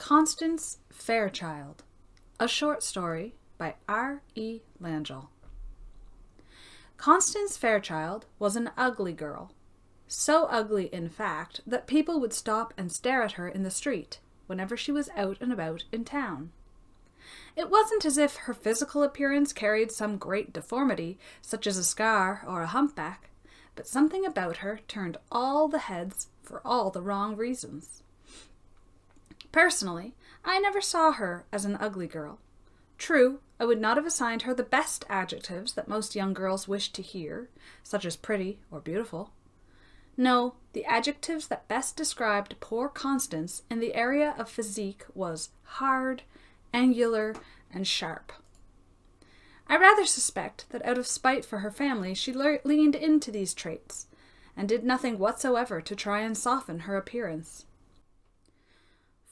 Constance Fairchild, a short story by R.E. Langell. Constance Fairchild was an ugly girl. So ugly, in fact, that people would stop and stare at her in the street whenever she was out and about in town. It wasn't as if her physical appearance carried some great deformity, such as a scar or a humpback, but something about her turned all the heads for all the wrong reasons. Personally, I never saw her as an ugly girl. True, I would not have assigned her the best adjectives that most young girls wish to hear, such as pretty or beautiful. No, the adjectives that best described poor Constance in the area of physique was hard, angular, and sharp. I rather suspect that out of spite for her family she leaned into these traits, and did nothing whatsoever to try and soften her appearance.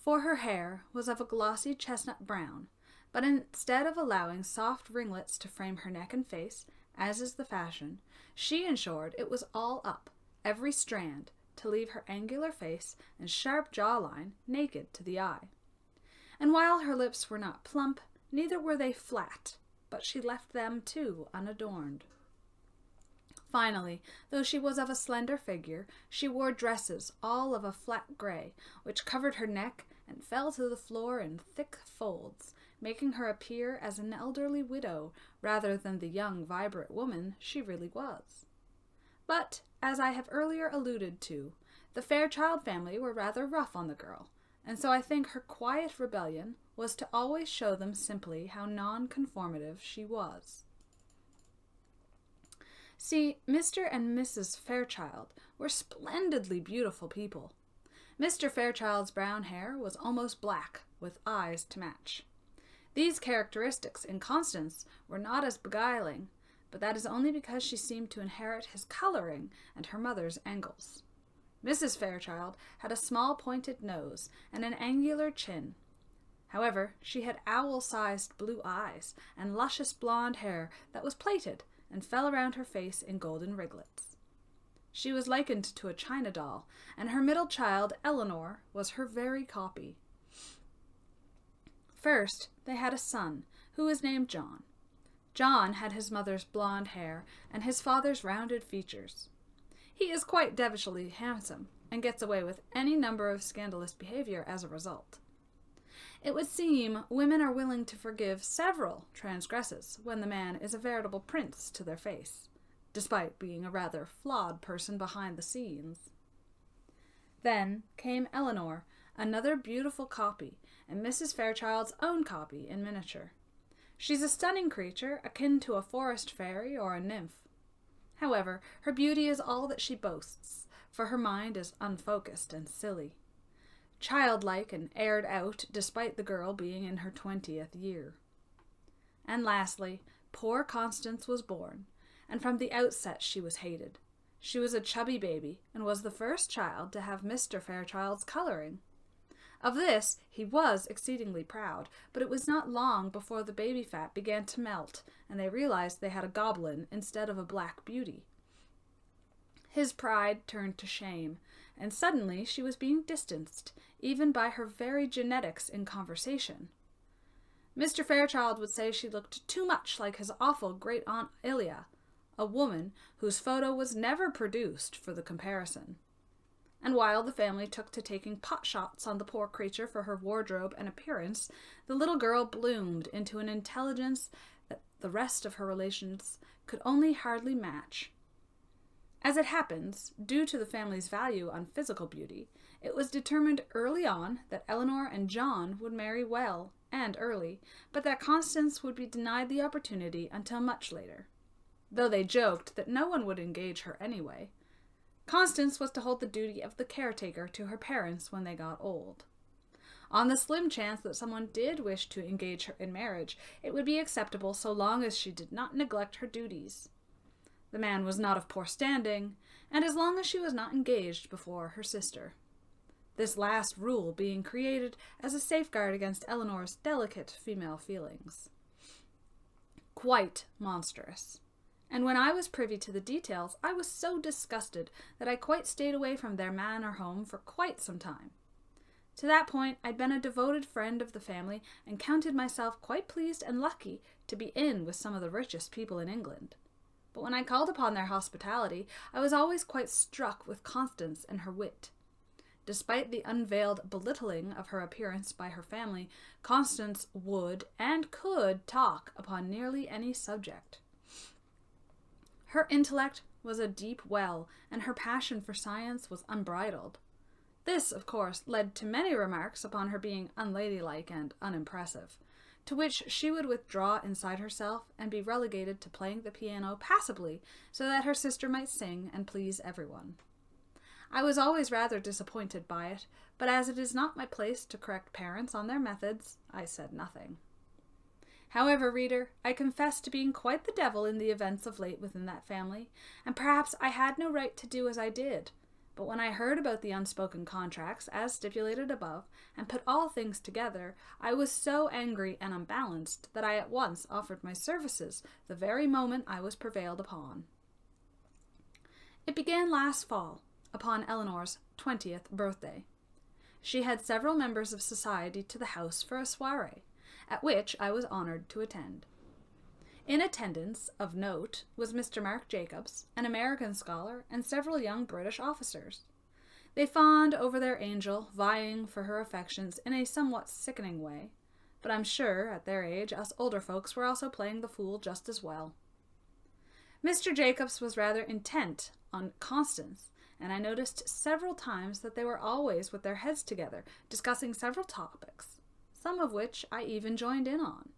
For her hair was of a glossy chestnut brown, but instead of allowing soft ringlets to frame her neck and face, as is the fashion, she ensured it was all up, every strand, to leave her angular face and sharp jawline naked to the eye. And while her lips were not plump, neither were they flat, but she left them, too, unadorned. Finally, though she was of a slender figure, she wore dresses all of a flat gray, which covered her neck and fell to the floor in thick folds, making her appear as an elderly widow rather than the young, vibrant woman she really was. But, as I have earlier alluded to, the Fairchild family were rather rough on the girl, and so I think her quiet rebellion was to always show them simply how non-conformative she was. See, Mr. and Mrs. Fairchild were splendidly beautiful people. Mr. Fairchild's brown hair was almost black, with eyes to match. These characteristics in Constance were not as beguiling, but that is only because she seemed to inherit his coloring and her mother's angles. Mrs. Fairchild had a small pointed nose and an angular chin. However, she had owl-sized blue eyes and luscious blonde hair that was plaited and fell around her face in golden riglets. She was likened to a china doll, and her middle child, Eleanor, was her very copy. First, they had a son, who was named John. John had his mother's blonde hair and his father's rounded features. He is quite devilishly handsome, and gets away with any number of scandalous behavior as a result. It would seem women are willing to forgive several transgresses when the man is a veritable prince to their face, despite being a rather flawed person behind the scenes. Then came Eleanor, another beautiful copy, and Mrs. Fairchild's own copy in miniature. She's a stunning creature, akin to a forest fairy or a nymph. However, her beauty is all that she boasts, for her mind is unfocused and silly. Childlike and aired out, despite the girl being in her 20th year. And lastly, poor Constance was born, and from the outset she was hated. She was a chubby baby, and was the first child to have Mr. Fairchild's coloring. Of this he was exceedingly proud, but it was not long before the baby fat began to melt, and they realized they had a goblin instead of a black beauty. His pride turned to shame, and suddenly she was being distanced, even by her very genetics in conversation. Mr. Fairchild would say she looked too much like his awful great-aunt Ilia, a woman whose photo was never produced for the comparison. And while the family took to taking pot-shots on the poor creature for her wardrobe and appearance, the little girl bloomed into an intelligence that the rest of her relations could only hardly match. As it happens, due to the family's value on physical beauty, it was determined early on that Eleanor and John would marry well and early, but that Constance would be denied the opportunity until much later. Though they joked that no one would engage her anyway, Constance was to hold the duty of the caretaker to her parents when they got old. On the slim chance that someone did wish to engage her in marriage, it would be acceptable so long as she did not neglect her duties. The man was not of poor standing, and as long as she was not engaged before her sister. This last rule being created as a safeguard against Eleanor's delicate female feelings. Quite monstrous. And when I was privy to the details, I was so disgusted that I quite stayed away from their manor home for quite some time. To that point, I'd been a devoted friend of the family and counted myself quite pleased and lucky to be in with some of the richest people in England. But when I called upon their hospitality, I was always quite struck with Constance and her wit. Despite the unveiled belittling of her appearance by her family, Constance would and could talk upon nearly any subject. Her intellect was a deep well, and her passion for science was unbridled. This, of course, led to many remarks upon her being unladylike and unimpressive, to which she would withdraw inside herself and be relegated to playing the piano passively so that her sister might sing and please everyone. I was always rather disappointed by it, but as it is not my place to correct parents on their methods, I said nothing. However, reader, I confess to being quite the devil in the events of late within that family, and perhaps I had no right to do as I did. But when I heard about the unspoken contracts, as stipulated above, and put all things together, I was so angry and unbalanced that I at once offered my services the very moment I was prevailed upon. It began last fall, upon Eleanor's 20th birthday. She had several members of society to the house for a soiree, at which I was honoured to attend. In attendance, of note, was Mr. Mark Jacobs, an American scholar, and several young British officers. They fawned over their angel, vying for her affections in a somewhat sickening way, but I'm sure, at their age, us older folks were also playing the fool just as well. Mr. Jacobs was rather intent on Constance, and I noticed several times that they were always with their heads together, discussing several topics, some of which I even joined in on.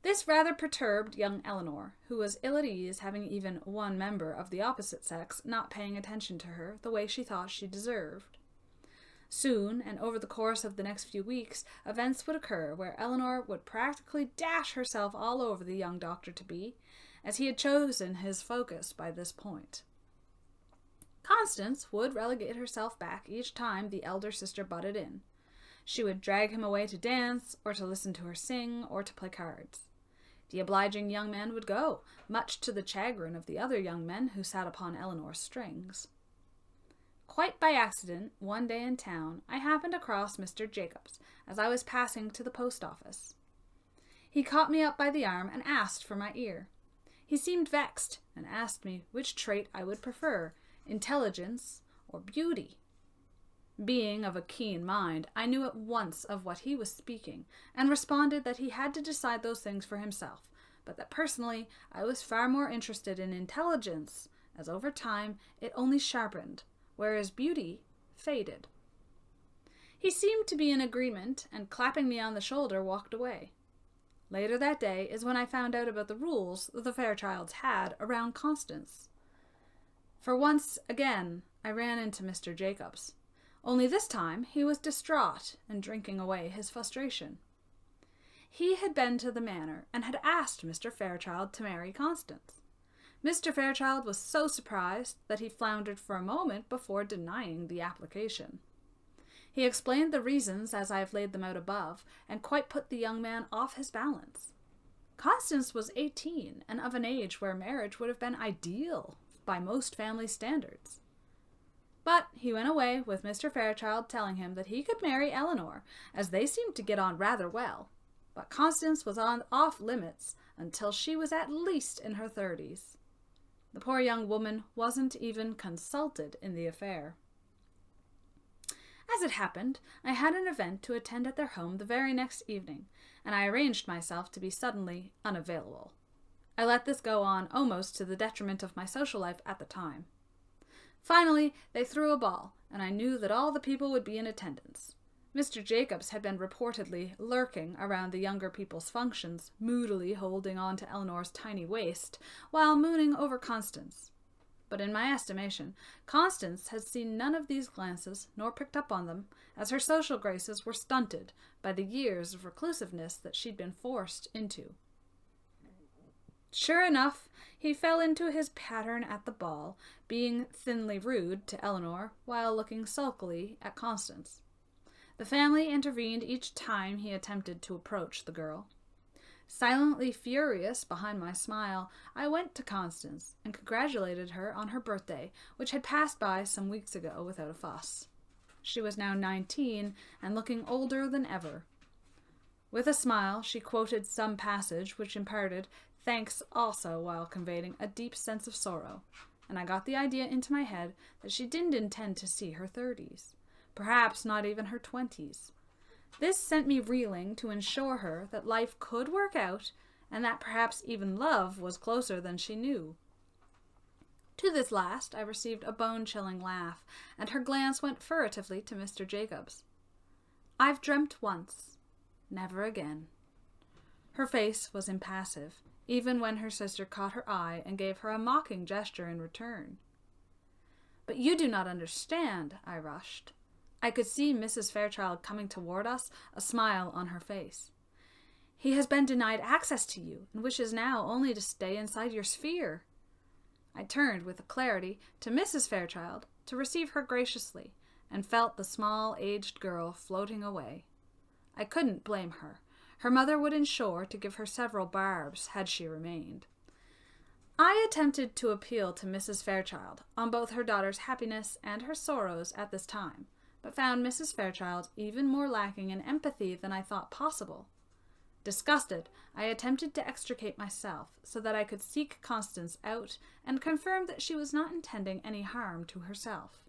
This rather perturbed young Eleanor, who was ill at ease having even one member of the opposite sex not paying attention to her the way she thought she deserved. Soon, and over the course of the next few weeks, events would occur where Eleanor would practically dash herself all over the young doctor-to-be, as he had chosen his focus by this point. Constance would relegate herself back each time the elder sister butted in. She would drag him away to dance, or to listen to her sing, or to play cards. The obliging young man would go, much to the chagrin of the other young men who sat upon Eleanor's strings. Quite by accident, one day in town, I happened across Mr. Jacobs as I was passing to the post office. He caught me up by the arm and asked for my ear. He seemed vexed and asked me which trait I would prefer, intelligence or beauty. Being of a keen mind, I knew at once of what he was speaking, and responded that he had to decide those things for himself, but that personally I was far more interested in intelligence, as over time it only sharpened, whereas beauty faded. He seemed to be in agreement, and clapping me on the shoulder, walked away. Later that day is when I found out about the rules the Fairchilds had around Constance. For once again I ran into Mr. Jacobs. Only this time he was distraught and drinking away his frustration. He had been to the manor and had asked Mr. Fairchild to marry Constance. Mr. Fairchild was so surprised that he floundered for a moment before denying the application. He explained the reasons as I have laid them out above, and quite put the young man off his balance. Constance was 18, and of an age where marriage would have been ideal by most family standards. But he went away with Mr. Fairchild telling him that he could marry Eleanor, as they seemed to get on rather well. But Constance was off limits until she was at least in her 30s. The poor young woman wasn't even consulted in the affair. As it happened, I had an event to attend at their home the very next evening, and I arranged myself to be suddenly unavailable. I let this go on almost to the detriment of my social life at the time. Finally, they threw a ball, and I knew that all the people would be in attendance. Mr. Jacobs had been reportedly lurking around the younger people's functions, moodily holding on to Eleanor's tiny waist, while mooning over Constance. But in my estimation, Constance had seen none of these glances, nor picked up on them, as her social graces were stunted by the years of reclusiveness that she'd been forced into. Sure enough, he fell into his pattern at the ball, being thinly rude to Eleanor, while looking sulkily at Constance. The family intervened each time he attempted to approach the girl. Silently furious behind my smile, I went to Constance and congratulated her on her birthday, which had passed by some weeks ago without a fuss. She was now 19 and looking older than ever. With a smile, she quoted some passage which imparted thanks also while conveying a deep sense of sorrow, and I got the idea into my head that she didn't intend to see her 30s, perhaps not even her 20s. This sent me reeling to ensure her that life could work out and that perhaps even love was closer than she knew. To this last I received a bone-chilling laugh, and her glance went furtively to Mr. Jacobs. "I've dreamt once. Never again." Her face was impassive, even when her sister caught her eye and gave her a mocking gesture in return. "But you do not understand," I rushed. I could see Mrs. Fairchild coming toward us, a smile on her face. "He has been denied access to you, and wishes now only to stay inside your sphere." I turned with clarity to Mrs. Fairchild to receive her graciously, and felt the small, aged girl floating away. I couldn't blame her. Her mother would ensure to give her several barbs had she remained. I attempted to appeal to Mrs. Fairchild on both her daughter's happiness and her sorrows at this time, but found Mrs. Fairchild even more lacking in empathy than I thought possible. Disgusted, I attempted to extricate myself so that I could seek Constance out and confirm that she was not intending any harm to herself.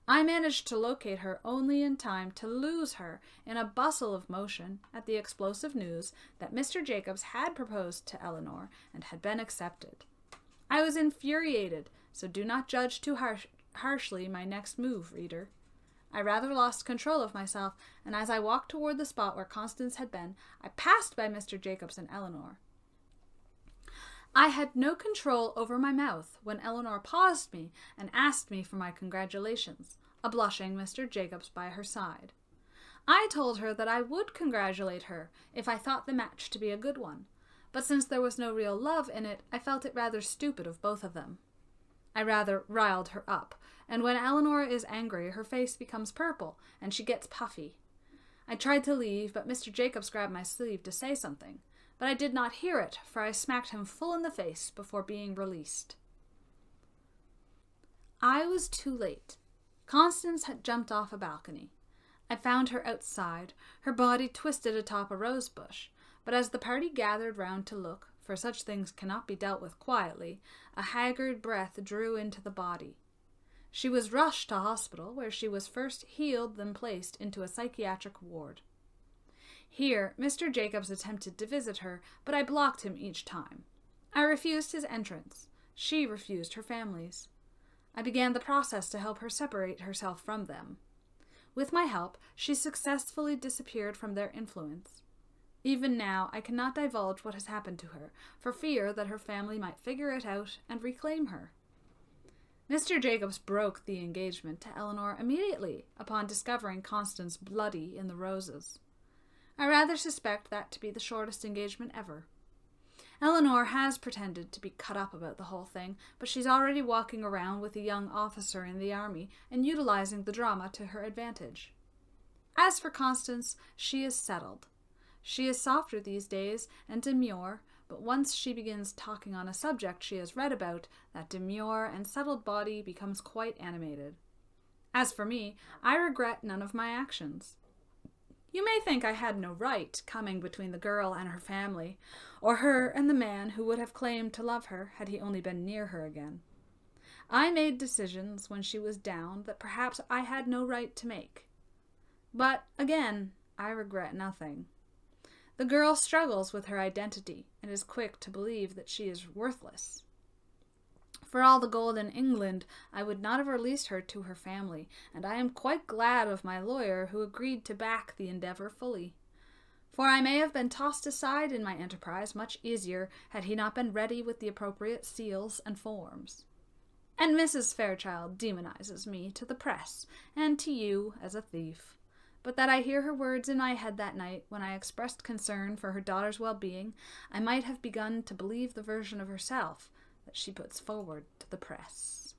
I managed to locate her only in time to lose her in a bustle of motion at the explosive news that Mr. Jacobs had proposed to Eleanor and had been accepted. I was infuriated, so do not judge too harshly my next move, reader. I rather lost control of myself, and as I walked toward the spot where Constance had been, I passed by Mr. Jacobs and Eleanor. I had no control over my mouth when Eleanor paused me and asked me for my congratulations, a blushing Mr. Jacobs by her side. I told her that I would congratulate her if I thought the match to be a good one, but since there was no real love in it, I felt it rather stupid of both of them. I rather riled her up, and when Eleanor is angry, her face becomes purple, and she gets puffy. I tried to leave, but Mr. Jacobs grabbed my sleeve to say something, but I did not hear it, for I smacked him full in the face before being released. I was too late. Constance had jumped off a balcony. I found her outside, her body twisted atop a rose bush, but as the party gathered round to look, for such things cannot be dealt with quietly, a haggard breath drew into the body. She was rushed to hospital, where she was first healed, then placed into a psychiatric ward. Here, Mr. Jacobs attempted to visit her, but I blocked him each time. I refused his entrance. She refused her family's. I began the process to help her separate herself from them. With my help, she successfully disappeared from their influence. Even now, I cannot divulge what has happened to her, for fear that her family might figure it out and reclaim her. Mr. Jacobs broke the engagement to Eleanor immediately upon discovering Constance bloody in the roses. I rather suspect that to be the shortest engagement ever. Eleanor has pretended to be cut up about the whole thing, but she's already walking around with a young officer in the army and utilizing the drama to her advantage. As for Constance, she is settled. She is softer these days and demure, but once she begins talking on a subject she has read about, that demure and settled body becomes quite animated. As for me, I regret none of my actions. You may think I had no right coming between the girl and her family, or her and the man who would have claimed to love her had he only been near her again. I made decisions when she was down that perhaps I had no right to make. But, again, I regret nothing. The girl struggles with her identity and is quick to believe that she is worthless. For all the gold in England, I would not have released her to her family, and I am quite glad of my lawyer who agreed to back the endeavor fully. For I may have been tossed aside in my enterprise much easier had he not been ready with the appropriate seals and forms. And Mrs. Fairchild demonizes me to the press, and to you as a thief. But that I hear her words in my head that night when I expressed concern for her daughter's well-being, I might have begun to believe the version of herself that she puts forward to the press.